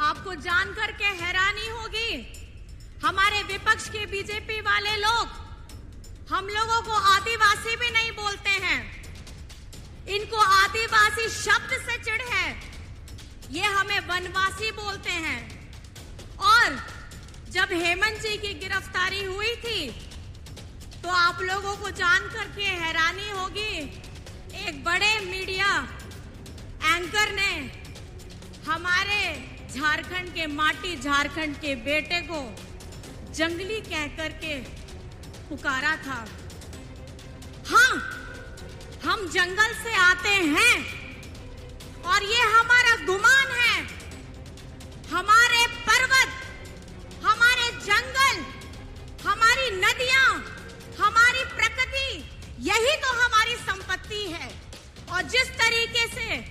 आपको जानकर के हैरानी होगी, हमारे विपक्ष के बीजेपी वाले लोग हम लोगों को आदिवासी भी नहीं बोलते हैं। इनको आदिवासी शब्द से चिढ़ है, ये हमें वनवासी बोलते हैं। और जब हेमंत जी की गिरफ्तारी हुई थी तो आप लोगों को जान करके हैरानी होगी, एक बड़े मीडिया एंकर ने हमारे झारखंड के माटी, झारखंड के बेटे को जंगली कह करके पुकारा था। हाँ, हम जंगल से आते हैं और ये हमारा गुमान है। हमारे पर्वत, हमारे जंगल, हमारी नदियां, हमारी प्रकृति, यही तो हमारी संपत्ति है। और जिस तरीके से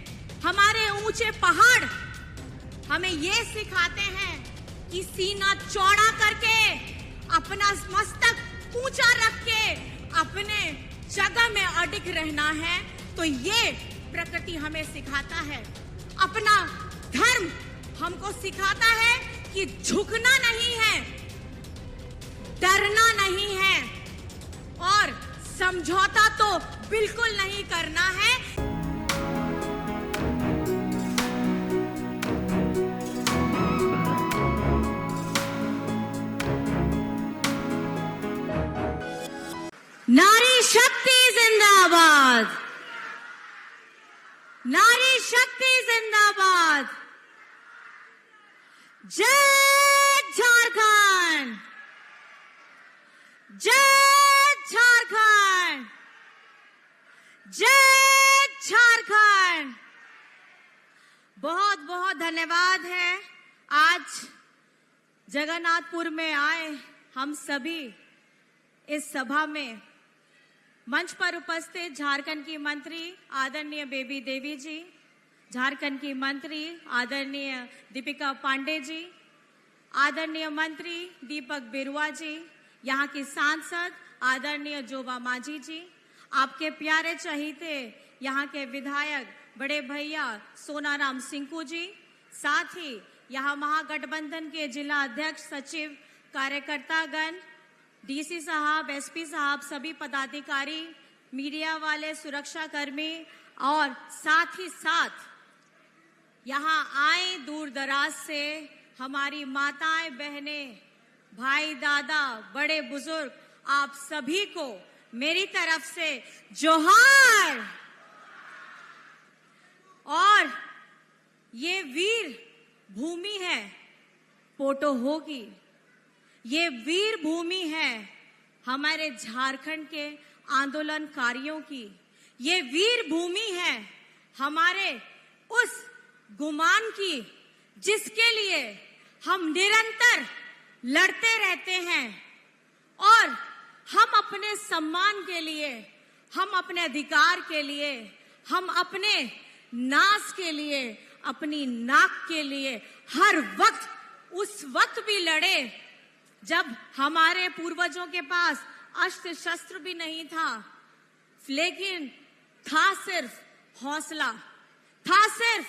हमारे ऊंचे पहाड़ हमें ये सिखाते हैं कि सीना चौड़ा करके, अपना मस्तक ऊंचा रख के अपने जगह में अडिग रहना है, तो ये प्रकृति हमें सिखाता है। अपना धर्म हमको सिखाता है कि झुकना नहीं है, डरना नहीं है और समझौता तो बिल्कुल नहीं करना है। नारी शक्ति जिंदाबाद, नारी शक्ति जिंदाबाद। जय झारखंड, जय झारखंड, जय झारखंड। बहुत बहुत धन्यवाद है। आज जगन्नाथपुर में आए हम सभी इस सभा में मंच पर उपस्थित झारखंड की मंत्री आदरणीय बेबी देवी जी, झारखंड की मंत्री आदरणीय दीपिका पांडे जी, आदरणीय मंत्री दीपक बिरुआ जी, यहाँ की सांसद आदरणीय जोबा मांझी जी, आपके प्यारे चहीते यहाँ के विधायक बड़े भैया सोनाराम सिंकू जी, साथ ही यहाँ महागठबंधन के जिला अध्यक्ष, सचिव, कार्यकर्तागण, डीसी साहब, एसपी साहब, सभी पदाधिकारी, मीडिया वाले, सुरक्षा कर्मी और साथ ही साथ यहाँ आए दूर दराज से हमारी माताएं, बहनें, भाई, दादा, बड़े बुजुर्ग, आप सभी को मेरी तरफ से जोहार। और ये वीर भूमि है पोटोहो की, ये वीर भूमि है हमारे झारखंड के आंदोलनकारियों की, ये वीर भूमि है हमारे उस गुमान की जिसके लिए हम निरंतर लड़ते रहते हैं। और हम अपने सम्मान के लिए, हम अपने अधिकार के लिए, हम अपने नास के लिए, अपनी नाक के लिए हर वक्त, उस वक्त भी लड़े जब हमारे पूर्वजों के पास अस्त्र शस्त्र भी नहीं था, लेकिन था सिर्फ हौसला, था सिर्फ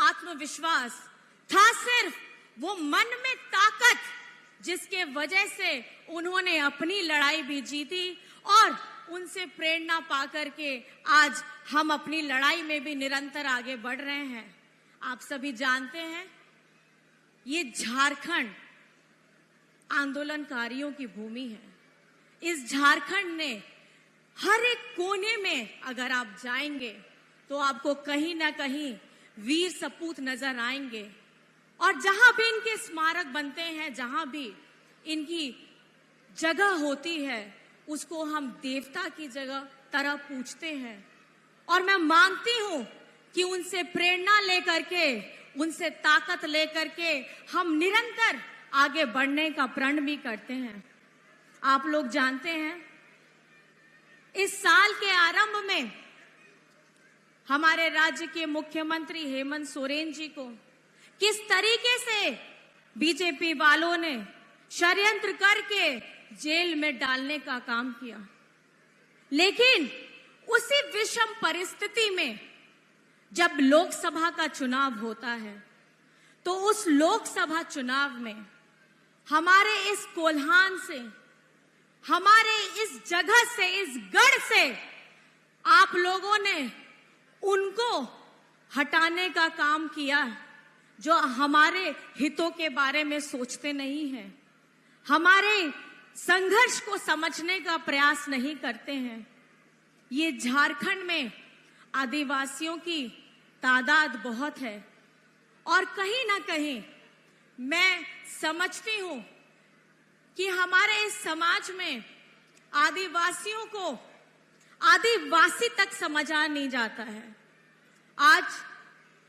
आत्मविश्वास, था सिर्फ वो मन में ताकत, जिसके वजह से उन्होंने अपनी लड़ाई भी जीती। और उनसे प्रेरणा पाकर के आज हम अपनी लड़ाई में भी निरंतर आगे बढ़ रहे हैं। आप सभी जानते हैं, ये झारखंड आंदोलनकारियों की भूमि है। इस झारखंड ने हर एक कोने में अगर आप जाएंगे तो आपको कहीं ना कहीं वीर सपूत नजर आएंगे। और जहां भी इनके स्मारक बनते हैं, जहां भी इनकी जगह होती है, उसको हम देवता की जगह तरह पूजते हैं। और मैं मानती हूं कि उनसे प्रेरणा लेकर के, उनसे ताकत लेकर के हम निरंतर आगे बढ़ने का प्रण भी करते हैं। आप लोग जानते हैं, इस साल के आरंभ में हमारे राज्य के मुख्यमंत्री हेमंत सोरेन जी को किस तरीके से बीजेपी वालों ने षड्यंत्र करके जेल में डालने का काम किया। लेकिन उसी विषम परिस्थिति में जब लोकसभा का चुनाव होता है तो उस लोकसभा चुनाव में हमारे इस कोल्हान से, हमारे इस जगह से, इस गढ़ से आप लोगों ने उनको हटाने का काम किया जो हमारे हितों के बारे में सोचते नहीं हैं, हमारे संघर्ष को समझने का प्रयास नहीं करते हैं। ये झारखंड में आदिवासियों की तादाद बहुत है और कहीं ना कहीं मैं समझती हूं कि हमारे इस समाज में आदिवासियों को आदिवासी तक समझा नहीं जाता है। आज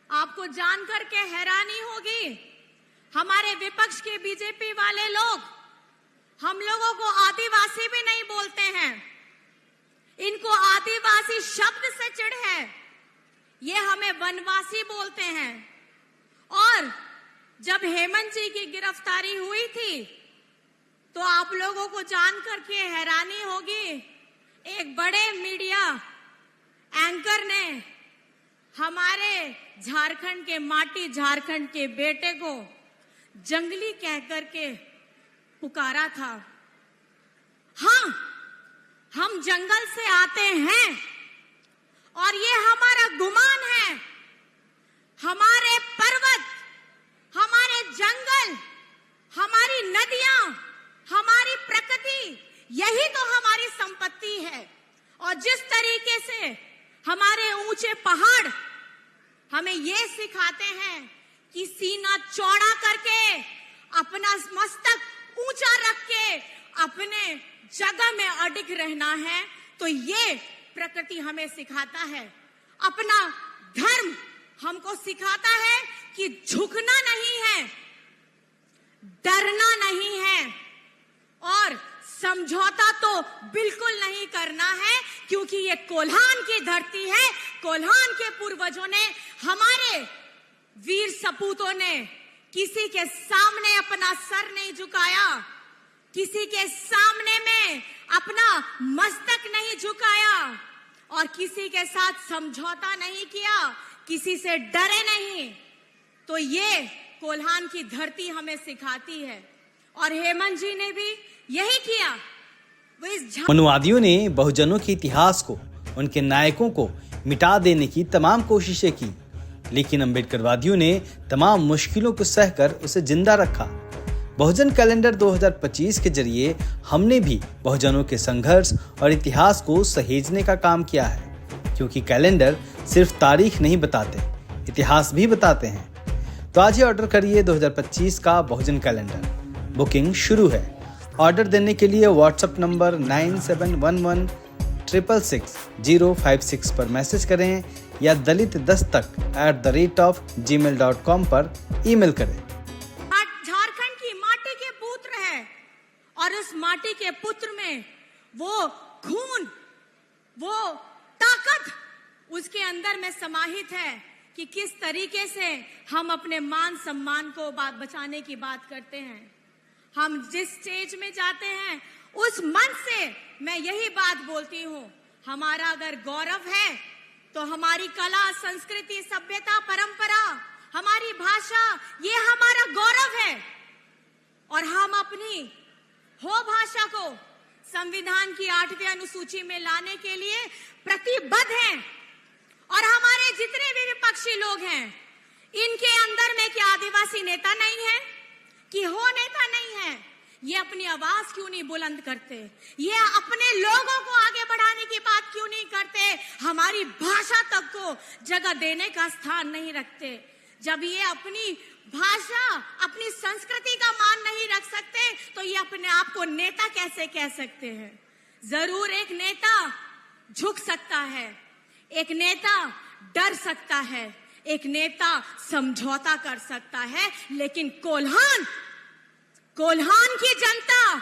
आपको जानकर के हैरानी होगी, हमारे विपक्ष के बीजेपी वाले लोग हम लोगों को आदिवासी भी नहीं बोलते हैं। इनको आदिवासी शब्द से चिढ़ है, ये हमें वनवासी बोलते हैं। और जब हेमंत जी की गिरफ्तारी हुई थी तो आप लोगों को जानकर के हैरानी होगी, एक बड़े मीडिया एंकर ने हमारे झारखंड के माटी, झारखंड के बेटे को जंगली कहकर के पुकारा था। हाँ, हम जंगल से आते हैं और ये हमारा गुमान है। हमारे पर्वत, हमारे जंगल, हमारी नदियां, हमारी प्रकृति, यही तो हमारी संपत्ति है। और जिस तरीके से हमारे ऊंचे पहाड़ हमें ये सिखाते हैं कि सीना चौड़ा करके, अपना मस्तक ऊंचा रख के अपने जगह में अडिग रहना है, तो ये प्रकृति हमें सिखाता है। अपना धर्म हमको सिखाता है कि झुकना नहीं है, डरना नहीं है और समझौता तो बिल्कुल नहीं करना है, क्योंकि ये कोल्हान की धरती है। कोल्हान के पूर्वजों ने, हमारे वीर सपूतों ने किसी के सामने अपना सर नहीं झुकाया, किसी के सामने में अपना मस्तक नहीं झुकाया और किसी के साथ समझौता नहीं किया, किसी से डरे नहीं। तो ये कोल्हान की धरती हमें सिखाती है और हेमंत जी ने भी यही किया। मनुवादियों ने बहुजनों के इतिहास को, उनके नायकों को मिटा देने की तमाम कोशिशें की, लेकिन अम्बेडकरवादियों ने तमाम मुश्किलों को सहकर उसे जिंदा रखा। बहुजन कैलेंडर 2025 के जरिए हमने भी बहुजनों के संघर्ष और इतिहास को सहेजने का काम किया है, क्योंकि कैलेंडर सिर्फ तारीख नहीं बताते, इतिहास भी बताते हैं। तो आज ही ऑर्डर करिए 2025 का बहुजन कैलेंडर। बुकिंग शुरू है। ऑर्डर देने के लिए व्हाट्सएप नंबर 9711666056 पर मैसेज करें या dalit10tak@gmail.com पर ईमेल करें। झारखंड की माटी के पुत्र है और इस माटी के पुत्र में वो खून, वो ताकत उसके अंदर में समाहित है कि किस तरीके से हम अपने मान सम्मान को बचाने की बात करते हैं। हम जिस स्टेज में जाते हैं उस मन से मैं यही बात बोलती हूँ, हमारा अगर गौरव है तो हमारी कला, संस्कृति, सभ्यता, परंपरा, हमारी भाषा, ये हमारा गौरव है। और हम अपनी हो भाषा को संविधान की 8वीं अनुसूची में लाने के लिए प्रतिबद्ध हैं। और हमारे जितने भी विपक्षी लोग हैं, इनके अंदर में क्या आदिवासी नेता नहीं है कि हो नेता नहीं है? ये अपनी आवाज क्यों नहीं बुलंद करते? ये अपने लोगों को आगे बढ़ाने की बात क्यों नहीं करते? हमारी भाषा तक को जगह देने का स्थान नहीं रखते। जब ये अपनी भाषा, अपनी संस्कृति का मान नहीं रख सकते, तो ये अपने आप को नेता कैसे कह सकते हैं? जरूर एक नेता झुक सकता है, एक नेता डर सकता है, एक नेता समझौता कर सकता है, लेकिन कोल्हान की जनता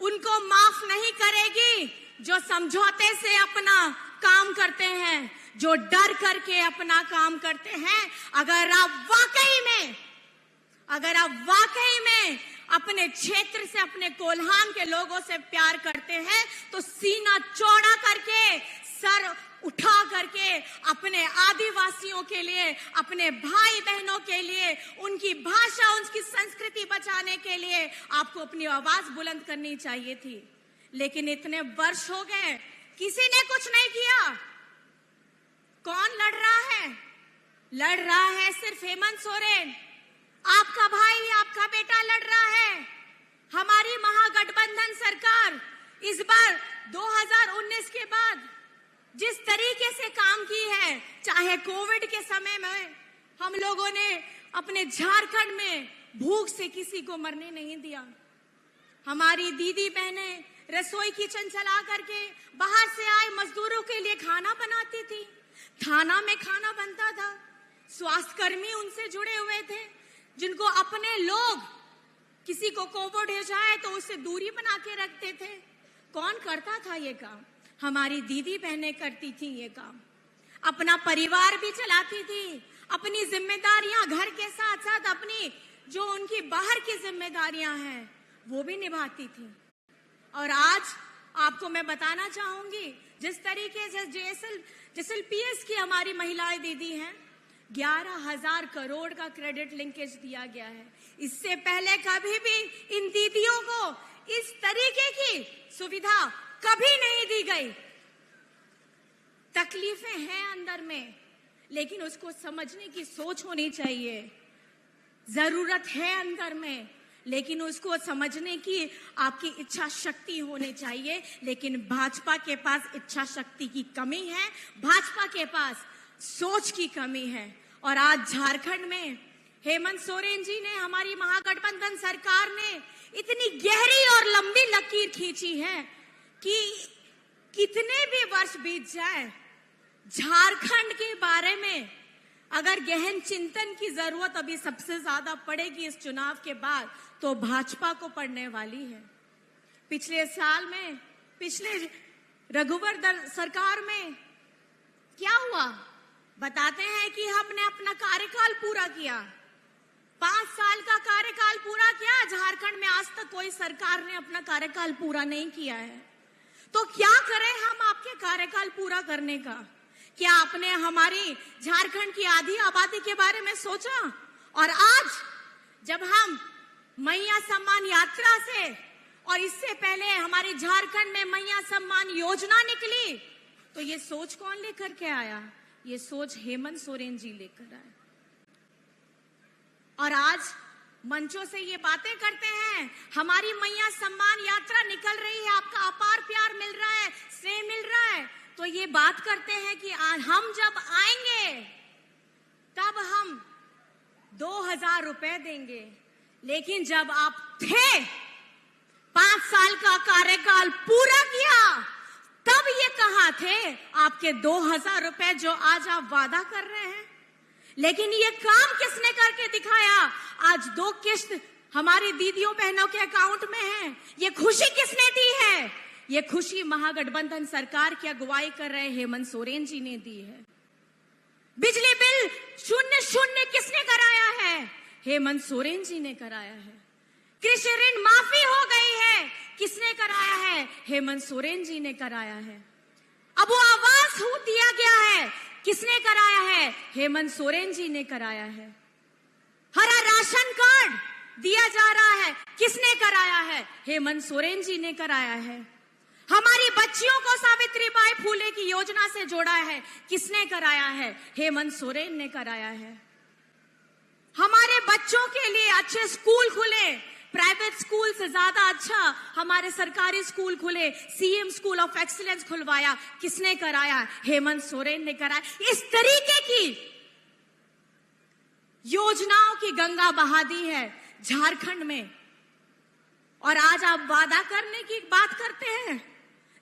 उनको माफ नहीं करेगी जो समझौते से अपना काम करते हैं, जो डर करके अपना काम करते हैं। अगर आप वाकई में अपने क्षेत्र से, अपने कोल्हान के लोगों से प्यार करते हैं, तो सीना चौड़ा करके, सर उठा करके अपने आदिवासियों के लिए, अपने भाई बहनों के लिए, उनकी भाषा, उनकी संस्कृति बचाने के लिए आपको अपनी आवाज बुलंद करनी चाहिए थी। लेकिन इतने वर्ष हो गए, किसी ने कुछ नहीं किया। कौन लड़ रहा है? लड़ रहा है सिर्फ हेमंत सोरेन। आपका भाई, आपका बेटा लड़ रहा है। हमारी महागठबंधन सरकार इस बार 2019 के बाद जिस तरीके से काम की है, चाहे कोविड के समय में हम लोगों ने अपने झारखंड में भूख से किसी को मरने नहीं दिया। हमारी दीदी बहनें रसोई किचन चला करके बाहर से आए मजदूरों के लिए खाना बनाती थी। थाना में खाना बनता था। स्वास्थ्यकर्मी उनसे जुड़े हुए थे, जिनको अपने लोग किसी को कोविड हो जाए तो उससे दूरी बना के रखते थे। कौन करता था ये काम? हमारी दीदी बहनें करती थी ये काम। अपना परिवार भी चलाती थी, अपनी जिम्मेदारियां घर के साथ साथ अपनी जो उनकी बाहर की जिम्मेदारियां हैं वो भी निभाती थी। और आज आपको मैं बताना चाहूंगी, जिस तरीके से JSLPS की हमारी महिलाएं दीदी हैं, 11,000 करोड़ का क्रेडिट लिंकेज दिया गया है। इससे पहले कभी भी इन दीदियों को इस तरीके की सुविधा कभी नहीं दी गई। तकलीफें हैं अंदर में, लेकिन उसको समझने की सोच होनी चाहिए। जरूरत है अंदर में, लेकिन उसको समझने की आपकी इच्छा शक्ति होनी चाहिए। लेकिन भाजपा के पास इच्छा शक्ति की कमी है, भाजपा के पास सोच की कमी है। और आज झारखंड में हेमंत सोरेन जी ने, हमारी महागठबंधन सरकार ने इतनी गहरी और लंबी लकीर खींची है कि कितने भी वर्ष बीत जाए, झारखंड के बारे में अगर गहन चिंतन की जरूरत अभी सबसे ज्यादा पड़ेगी इस चुनाव के बाद, तो भाजपा को पड़ने वाली है। पिछले साल में, पिछले रघुवर सरकार में क्या हुआ? बताते हैं कि हमने अपना कार्यकाल पूरा किया, 5 साल का कार्यकाल पूरा किया। झारखंड में आज तक कोई सरकार ने अपना कार्यकाल पूरा नहीं किया है। तो क्या करें हम आपके कार्यकाल पूरा करने का? क्या आपने हमारी झारखंड की आधी आबादी के बारे में सोचा? और आज जब हम मैया सम्मान यात्रा से, और इससे पहले हमारे झारखंड में मैया सम्मान योजना निकली, तो ये सोच कौन लेकर के आया? ये सोच हेमंत सोरेन जी लेकर आए। और आज मंचों से ये बातें करते हैं, हमारी मैया सम्मान यात्रा निकल रही है, आपका अपार प्यार मिल रहा है, स्नेह मिल रहा है। तो ये बात करते हैं कि हम जब आएंगे तब हम 2,000 रुपए देंगे। लेकिन जब आप थे, 5 साल का कार्यकाल पूरा किया, तब ये कहाँ थे आपके 2,000 रुपए जो आज आप वादा कर रहे हैं? लेकिन ये काम किसने करके दिखाया? आज 2 किस्त हमारी दीदियों बहनों के अकाउंट में है। ये खुशी किसने दी है? ये खुशी महागठबंधन सरकार की अगुवाई कर रहे हेमंत सोरेन जी ने दी है। बिजली बिल 0 किसने कराया है? हेमंत सोरेन जी ने कराया है। कृषि ऋण माफी हो गई है, किसने कराया है? हेमंत सोरेन जी ने कराया है। अब वो आवास दिया गया है, किसने कराया है? हेमंत सोरेन जी ने कराया है। हरा राशन कार्ड दिया जा रहा है, किसने कराया है? हेमंत सोरेन जी ने कराया है। हमारी बच्चियों को सावित्रीबाई फूले की योजना से जोड़ा है, किसने कराया है? हेमंत सोरेन ने कराया है। हमारे बच्चों के लिए अच्छे स्कूल खुले, प्राइवेट स्कूल से ज्यादा अच्छा हमारे सरकारी स्कूल खुले, सीएम स्कूल ऑफ एक्सीलेंस खुलवाया, किसने कराया? हेमंत सोरेन ने कराया। इस तरीके की योजनाओं की गंगा बहा दी है झारखंड में। और आज आप वादा करने की बात करते हैं,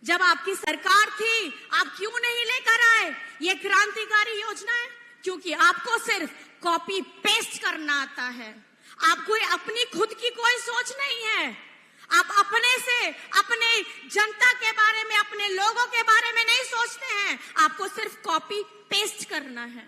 जब आपकी सरकार थी आप क्यों नहीं लेकर आए ये क्रांतिकारी योजनाएं? क्योंकि आपको सिर्फ कॉपी पेस्ट करना आता है, आपको अपनी खुद की कोई सोच नहीं है। आप अपने से, अपने जनता के बारे में, अपने लोगों के बारे में नहीं सोचते हैं, आपको सिर्फ कॉपी पेस्ट करना है।